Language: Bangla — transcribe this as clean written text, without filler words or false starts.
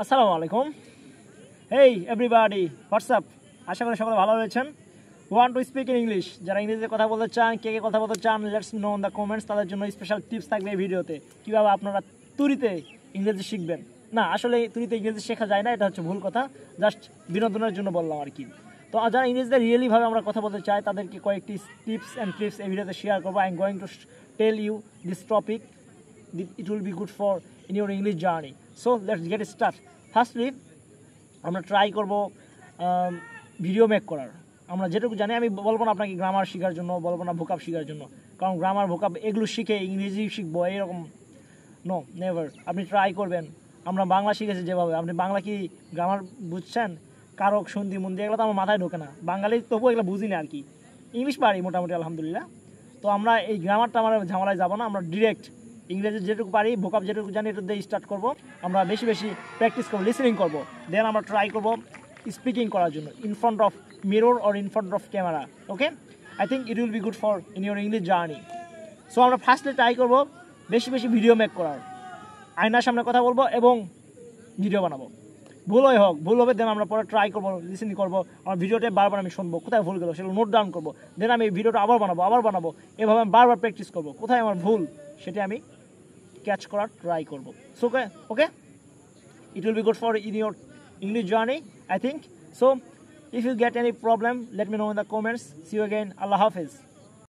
আসসালামু আলাইকুম। হেই এভরিবডি, হোয়াটসঅ্যাপ। আশা করি সকলে ভালো রয়েছেন। Want to speak in English, যারা ইংরেজিতে কথা বলতে চান, কে কে কথা বলতে চান, let's know in the comments. তাদের জন্য স্পেশাল টিপস থাকবে এই ভিডিওতে, কীভাবে আপনারা তুরিতে ইংরেজি শিখবেন। না, আসলে তুরিতে ইংরেজি শেখা যায় না, এটা হচ্ছে ভুল কথা, জাস্ট বিনোদনের জন্য বললাম আর কি। তো যারা ইংরেজিতে রিয়েলিভাবে আমরা কথা বলতে চাই, তাদেরকে কয়েকটি টিপস অ্যান্ড ট্রিক্স এই ভিডিওতে শেয়ার করবো। I am going to tell you this topic, it will be good for in your English journey. So let's get start. Firstly, আমরা ট্রাই করব ভিডিও মেক করার। আমরা যেটুকু জানি, আমি বলবো না আপনাকে গ্রামার শেখার জন্য, বলবো না ভোকাব শেখার জন্য, কারণ গ্রামার ভোকাব এগুলো শিখে ইংরেজি শিখবো এরকম নো, নেভার। আপনি ট্রাই করবেন। আমরা বাংলা শিখেছি যেভাবে, আপনি বাংলা কি গ্রামার বুঝছেন? কারক সন্ধি মন্দি এগুলো তো আমার মাথায় ঢোকে না, বাঙালি তবুও এগুলো বুঝি না আর কি। ইংলিশ পারি মোটামুটি আলহামদুলিল্লাহ। তো আমরা এই গ্রামারটা আমার ঝামেলায় যাবো না, আমরা ডিরেক্ট ইংরেজি যেটুকু পারি, ভোকাব যেটুকু জানি, এটা দিয়ে স্টার্ট করবো। আমরা বেশি বেশি প্র্যাকটিস করবো, লিসেনিং করবো, দেন আমরা ট্রাই করবো স্পিকিং করার জন্য in front of mirror or in front of camera. Okay, I think it will be good for in your English journey. So আমরা ফার্স্টে ট্রাই করবো বেশি বেশি ভিডিও মেক করার, আয়নার সামনে কথা বলবো এবং ভিডিও বানাবো। ভুল হোক, ভুল হবে, দেন আমরা পরে ট্রাই করবো, লিসেনিং করবো। আমার ভিডিওটা বারবার আমি শুনবো, কোথায় ভুল গেলো সেগুলো নোট ডাউন করবো, দেন আমি ভিডিওটা আবার বানাবো। এভাবে আমি বারবার প্র্যাকটিস করবো, কোথায় আমার ভুল সেটা আমি ক্যাচ করার ট্রাই করবো। So okay, it will be good for in your English journey, I think. So if you get any problem, let me know in the comments. See you again. Allah Hafiz.